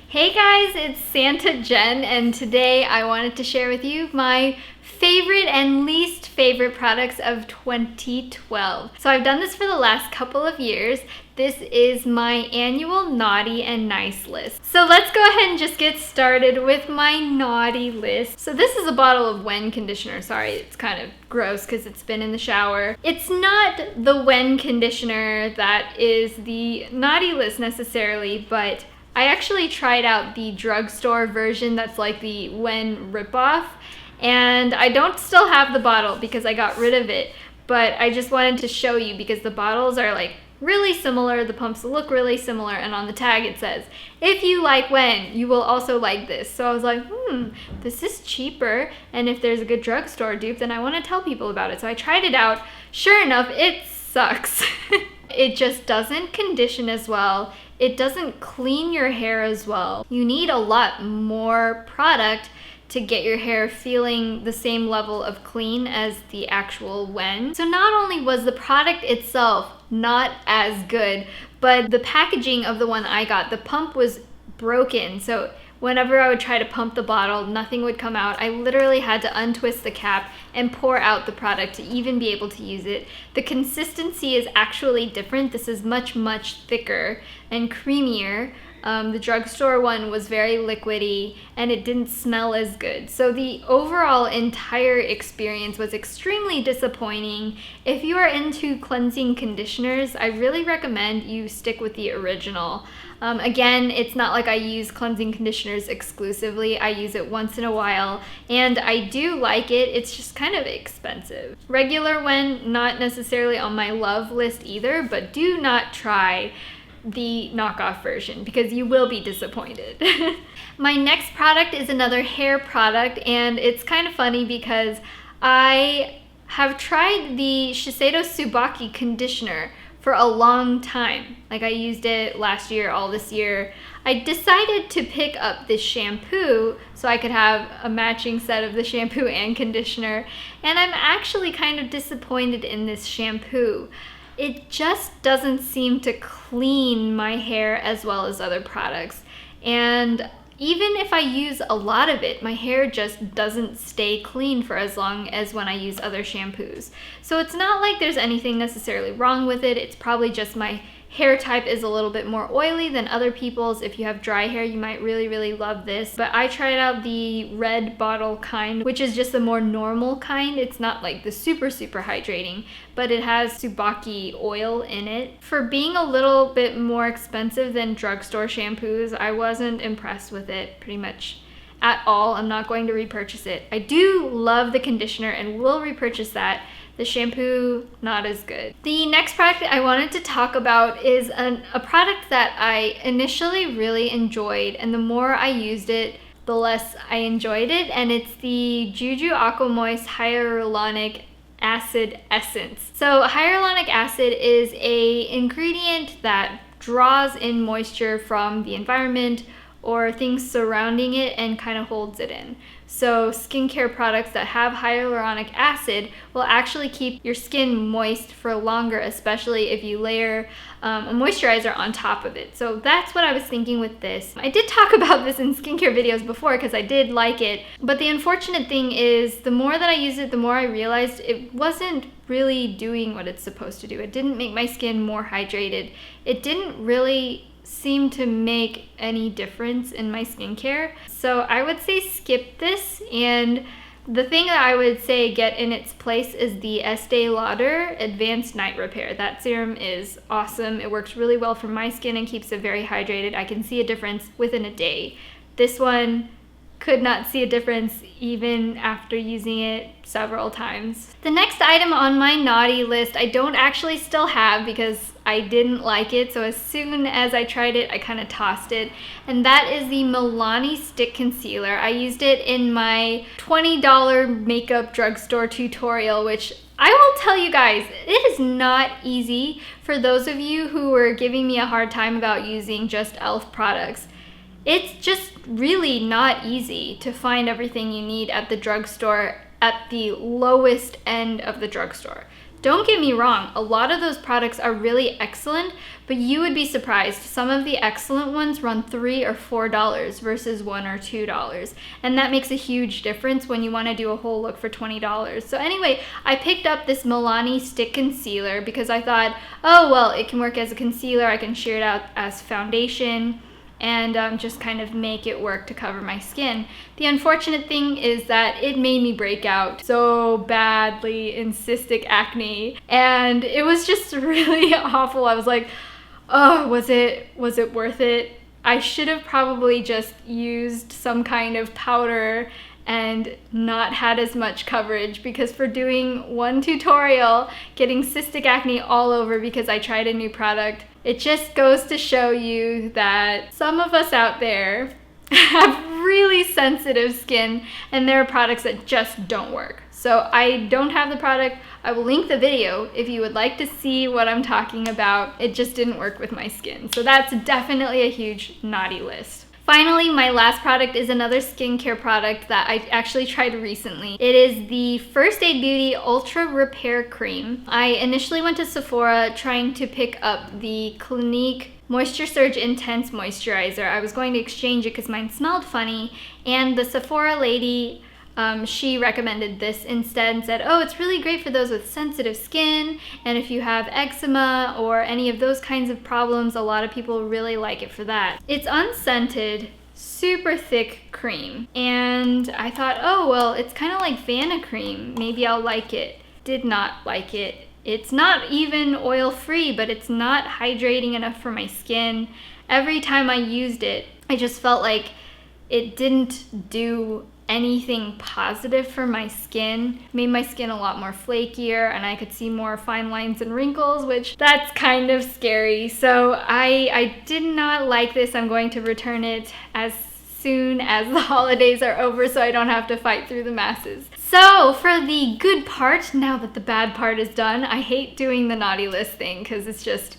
Hey guys, it's Santa Jen, and today I wanted to share with you my favorite and least favorite products of 2012. So I've done this for the last couple of years. This is my annual naughty and nice list. So let's go ahead and just get started with my naughty list. So this is a bottle of Wen conditioner. Sorry, it's kind of gross because it's been in the shower. It's not the Wen conditioner that is the naughty list necessarily, but I actually tried out the drugstore version that's like the Wen ripoff, and I don't still have the bottle because I got rid of it, but I just wanted to show you because the bottles are like really similar, the pumps look really similar, and on the tag it says, if you like Wen, you will also like this. So I was like, this is cheaper, and if there's a good drugstore dupe, then I want to tell people about it. So I tried it out. Sure enough, it sucks. It just doesn't condition as well. It doesn't clean your hair as well. You need a lot more product to get your hair feeling the same level of clean as the actual Wen. So not only was the product itself not as good, but the packaging of the one I got, the pump was broken. So whenever I would try to pump the bottle, nothing would come out. I literally had to untwist the cap and pour out the product to even be able to use it. The consistency is actually different. This is much, much thicker and creamier. The drugstore one was very liquidy and it didn't smell as good. So the overall entire experience was extremely disappointing. If you are into cleansing conditioners, I really recommend you stick with the original. Again, it's not like I use cleansing conditioners exclusively. I use it once in a while, and I do like it. It's just kind of expensive. Regular Wen, not necessarily on my love list either, but do not try the knockoff version because you will be disappointed. My next product is another hair product, and it's kind of funny because I have tried the Shiseido Tsubaki conditioner for a long time. Like, I used it last year, all this year. I decided to pick up this shampoo so I could have a matching set of the shampoo and conditioner, and I'm actually kind of disappointed in this shampoo. It just doesn't seem to clean my hair as well as other products, and even if I use a lot of it, my hair just doesn't stay clean for as long as when I use other shampoos. So it's not like there's anything necessarily wrong with it. It's probably just my hair type is a little bit more oily than other people's. If you have dry hair, you might really, really love this. But I tried out the red bottle kind, which is just a more normal kind. It's not like the super, super hydrating, but it has Tsubaki oil in it. For being a little bit more expensive than drugstore shampoos, I wasn't impressed with it pretty much at all. I'm not going to repurchase it. I do love the conditioner and will repurchase that. The shampoo, not as good. The next product I wanted to talk about is a product that I initially really enjoyed, and the more I used it, the less I enjoyed it, and it's the JuJu Aquamoist Hyaluronic Acid Essence. So hyaluronic acid is an ingredient that draws in moisture from the environment or things surrounding it and kind of holds it in. So skincare products that have hyaluronic acid will actually keep your skin moist for longer, especially if you layer a moisturizer on top of it. So that's what I was thinking with this. I did talk about this in skincare videos before because I did like it, but the unfortunate thing is the more that I used it, the more I realized it wasn't really doing what it's supposed to do. It didn't make my skin more hydrated. It didn't really seem to make any difference in my skincare. So I would say skip this, and the thing that I would say get in its place is the Estee Lauder Advanced Night Repair. That serum is awesome. It works really well for my skin and keeps it very hydrated. I can see a difference within a day. This one could not see a difference even after using it several times. The next item on my naughty list I don't actually still have because I didn't like it, so as soon as I tried it, I kind of tossed it, and that is the Milani Stick Concealer. I used it in my $20 makeup drugstore tutorial, which I will tell you guys, it is not easy for those of you who were giving me a hard time about using just e.l.f. products. It's just really not easy to find everything you need at the drugstore at the lowest end of the drugstore. Don't get me wrong, a lot of those products are really excellent, but you would be surprised. Some of the excellent ones run $3 or $4 versus $1 or $2. And that makes a huge difference when you want to do a whole look for $20. So anyway, I picked up this Milani Stick Concealer because I thought, oh, well, it can work as a concealer. I can sheer it out as foundation and just kind of make it work to cover my skin. The unfortunate thing is that it made me break out so badly in cystic acne, and it was just really awful. I was like, oh, was it worth it? I should have probably just used some kind of powder and not had as much coverage, because for doing one tutorial, getting cystic acne all over because I tried a new product, it just goes to show you that some of us out there have really sensitive skin and there are products that just don't work. So I don't have the product. I will link the video if you would like to see what I'm talking about. It just didn't work with my skin. So that's definitely a huge naughty list. Finally, my last product is another skincare product that I actually tried recently. It is the First Aid Beauty Ultra Repair Cream. I initially went to Sephora trying to pick up the Clinique Moisture Surge Intense Moisturizer. I was going to exchange it because mine smelled funny, and the Sephora lady, she recommended this instead and said, oh, it's really great for those with sensitive skin, and if you have eczema or any of those kinds of problems, a lot of people really like it for that. It's unscented, super thick cream, and I thought, oh, well, it's kind of like Vanna cream. Maybe I'll like it. Did not like it. It's not even oil-free, but it's not hydrating enough for my skin. Every time I used it, I just felt like it didn't do anything positive for my skin. Made my skin a lot more flakier, and I could see more fine lines and wrinkles, which that's kind of scary. So I did not like this. I'm going to return it as soon as the holidays are over so I don't have to fight through the masses. So for the good part, now that the bad part is done, I hate doing the naughty list thing because it's just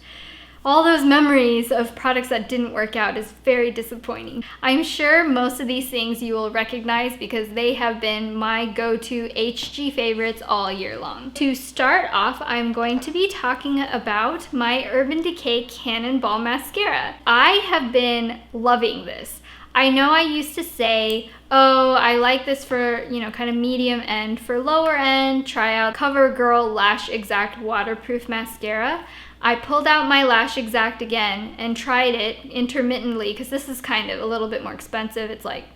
all those memories of products that didn't work out is very disappointing. I'm sure most of these things you will recognize because they have been my go-to HG favorites all year long. To start off, I'm going to be talking about my Urban Decay Cannonball Mascara. I have been loving this. I know I used to say, oh, I like this for, kind of medium end. For lower end, try out CoverGirl Lash Exact Waterproof Mascara. I pulled out my Lash Exact again and tried it intermittently because this is kind of a little bit more expensive. It's like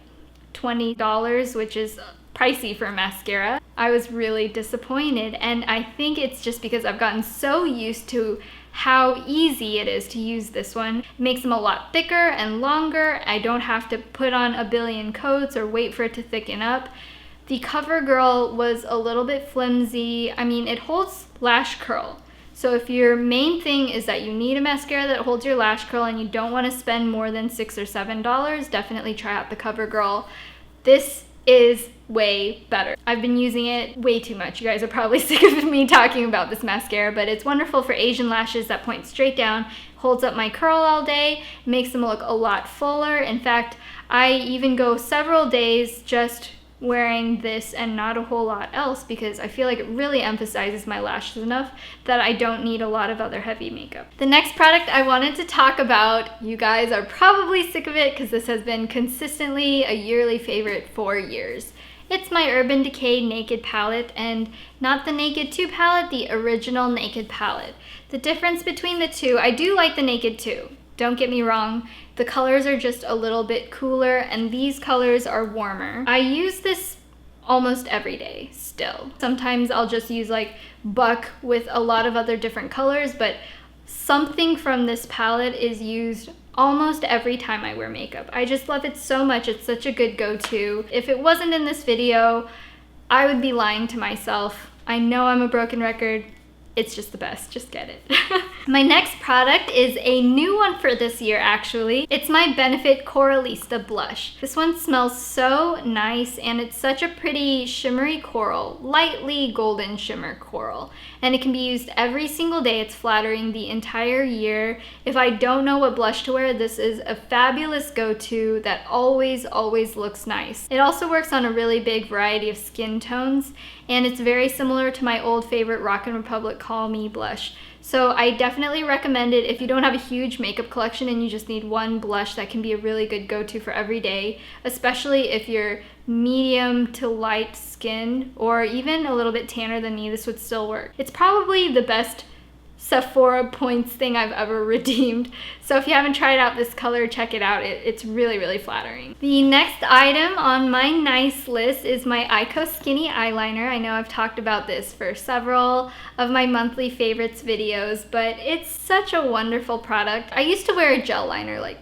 $20, which is pricey for a mascara. I was really disappointed, and I think it's just because I've gotten so used to how easy it is to use this one. It makes them a lot thicker and longer. I don't have to put on a billion coats or wait for it to thicken up. The CoverGirl was a little bit flimsy. I mean, it holds lash curl. So if your main thing is that you need a mascara that holds your lash curl and you don't want to spend more than $6 or $7, definitely try out the CoverGirl. This is way better. I've been using it way too much. You guys are probably sick of me talking about this mascara, but it's wonderful for Asian lashes that point straight down, holds up my curl all day, makes them look a lot fuller. In fact, I even go several days just wearing this and not a whole lot else because I feel like it really emphasizes my lashes enough that I don't need a lot of other heavy makeup. The next product I wanted to talk about, you guys are probably sick of it because this has been consistently a yearly favorite for years. It's my Urban Decay Naked Palette, and not the Naked 2 palette, the original Naked palette. The difference between the two, I do like the Naked 2. Don't get me wrong, the colors are just a little bit cooler and these colors are warmer. I use this almost every day still. Sometimes I'll just use like Buck with a lot of other different colors, but something from this palette is used almost every time I wear makeup. I just love it so much. It's such a good go-to. If it wasn't in this video, I would be lying to myself. I know I'm a broken record. It's just the best, just get it. My next product is a new one for this year actually. It's my Benefit Coralista blush. This one smells so nice and it's such a pretty shimmery coral, lightly golden shimmer coral. And it can be used every single day. It's flattering the entire year. If I don't know what blush to wear, this is a fabulous go-to that always looks nice. It also works on a really big variety of skin tones, and it's very similar to my old favorite Rock & Republic Call Me blush. So I definitely recommend it if you don't have a huge makeup collection and you just need one blush. That can be a really good go-to for every day, especially if you're medium to light skin or even a little bit tanner than me. This would still work. It's probably the best Sephora points thing I've ever redeemed. So if you haven't tried out this color, check it out. It's really, really flattering. The next item on my nice list is my Eyeko Skinny Eyeliner. I know I've talked about this for several of my monthly favorites videos, but it's such a wonderful product. I used to wear a gel liner like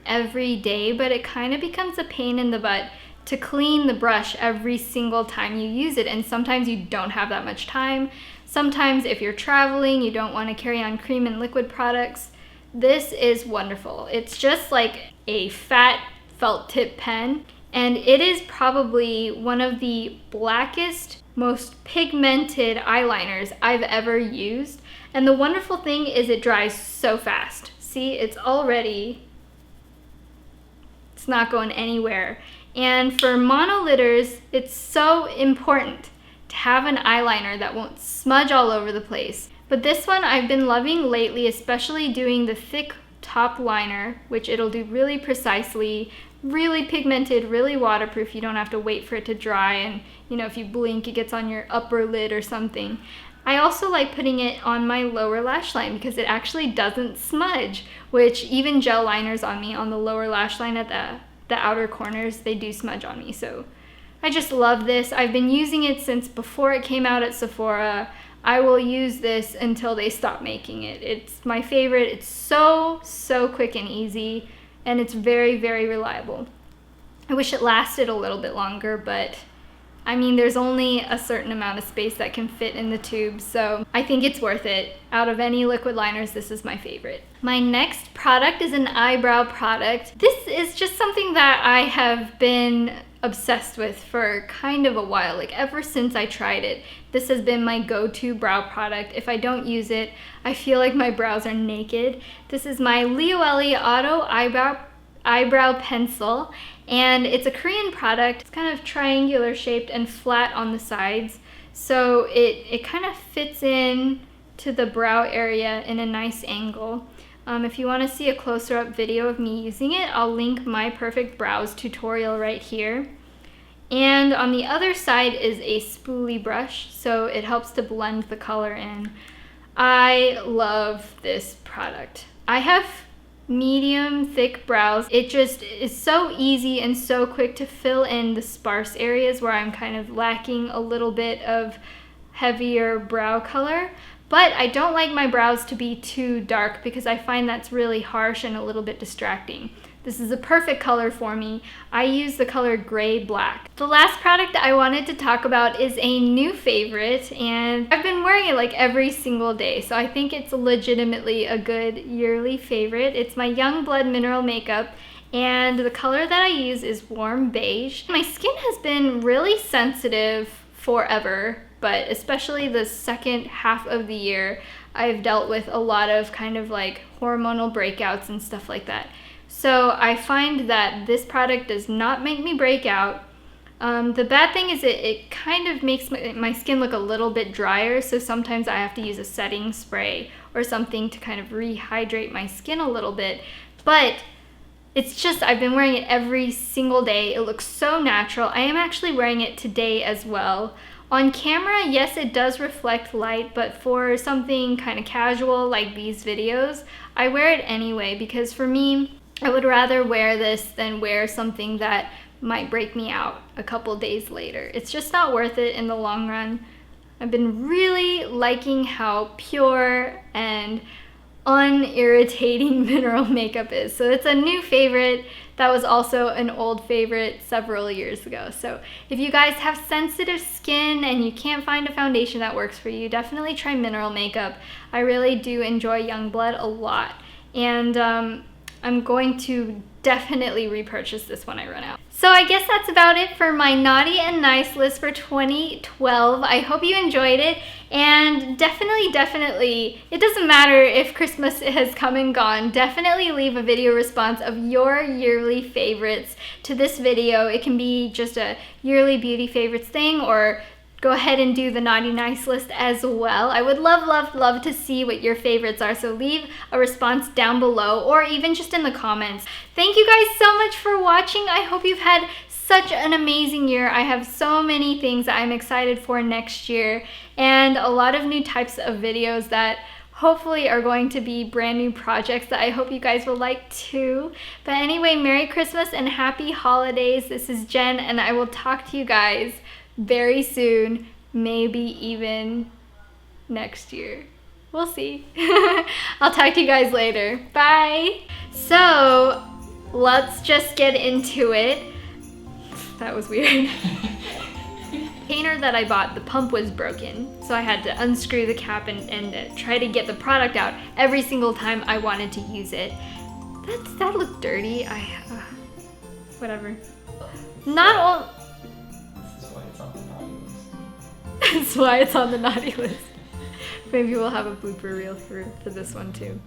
every day, but it kind of becomes a pain in the butt to clean the brush every single time you use it, and sometimes you don't have that much time. Sometimes if you're traveling, you don't want to carry on cream and liquid products. This is wonderful. It's just like a fat felt tip pen, and it is probably one of the blackest, most pigmented eyeliners I've ever used. And the wonderful thing is it dries so fast. See, it's not going anywhere. And for monolidders, it's so important to have an eyeliner that won't smudge all over the place. But this one I've been loving lately, especially doing the thick top liner, which it'll do really precisely, really pigmented, really waterproof. You don't have to wait for it to dry, and you know, if you blink, it gets on your upper lid or something. I also like putting it on my lower lash line because it actually doesn't smudge, which even gel liners on me on the lower lash line at the outer corners, they do smudge on me. So I just love this. I've been using it since before it came out at Sephora. I will use this until they stop making it. It's my favorite. It's so quick and easy, and it's very, very reliable. I wish it lasted a little bit longer, but I mean, there's only a certain amount of space that can fit in the tube, so I think it's worth it. Out of any liquid liners, this is my favorite. My next product is an eyebrow product. This is just something that I have been obsessed with for kind of a while, like ever since I tried it. This has been my go-to brow product. If I don't use it, I feel like my brows are naked. This is my Lioele Auto Eyebrow Pencil, and it's a Korean product. It's kind of triangular shaped and flat on the sides, so it kind of fits in to the brow area in a nice angle. If you want to see a closer up video of me using it, I'll link my Perfect Brows tutorial right here. And on the other side is a spoolie brush, so it helps to blend the color in. I love this product. I have medium thick brows. It just is so easy and so quick to fill in the sparse areas where I'm kind of lacking a little bit of heavier brow color. But I don't like my brows to be too dark because I find that's really harsh and a little bit distracting. This is a perfect color for me. I use the color gray black. The last product I wanted to talk about is a new favorite, and I've been wearing it like every single day, so I think it's legitimately a good yearly favorite. It's my Youngblood mineral makeup, and the color that I use is warm beige. My skin has been really sensitive forever, but especially the second half of the year, I've dealt with a lot of kind of like hormonal breakouts and stuff like that. So I find that this product does not make me break out. The bad thing is it kind of makes my skin look a little bit drier, so sometimes I have to use a setting spray or something to kind of rehydrate my skin a little bit. But it's just, I've been wearing it every single day. It looks so natural. I am actually wearing it today as well. On camera, yes, it does reflect light, but for something kind of casual like these videos, I wear it anyway because for me, I would rather wear this than wear something that might break me out a couple days later. It's just not worth it in the long run. I've been really liking how pure and unirritating mineral makeup is. So it's a new favorite that was also an old favorite several years ago. So if you guys have sensitive skin and you can't find a foundation that works for you, definitely try mineral makeup. I really do enjoy Youngblood a lot. And I'm going to definitely repurchase this when I run out. So I guess that's about it for my naughty and nice list for 2012. I hope you enjoyed it, and definitely, it doesn't matter if Christmas has come and gone, definitely leave a video response of your yearly favorites to this video. It can be just a yearly beauty favorites thing or go ahead and do the naughty nice list as well. I would love to see what your favorites are, so leave a response down below or even just in the comments. Thank you guys so much for watching. I hope you've had such an amazing year. I have so many things that I'm excited for next year and a lot of new types of videos that hopefully are going to be brand new projects that I hope you guys will like too. But anyway, Merry Christmas and Happy Holidays. This is Jen and I will talk to you guys very soon, maybe even next year. We'll see. I'll talk to you guys later. Bye. So let's just get into it. That was weird. Container that I bought, the pump was broken, so I had to unscrew the cap and try to get the product out every single time I wanted to use it. That looked dirty. Whatever. Not all. This is why it's on the naughty list. That's why it's on the naughty list. Maybe we'll have a blooper reel for this one too.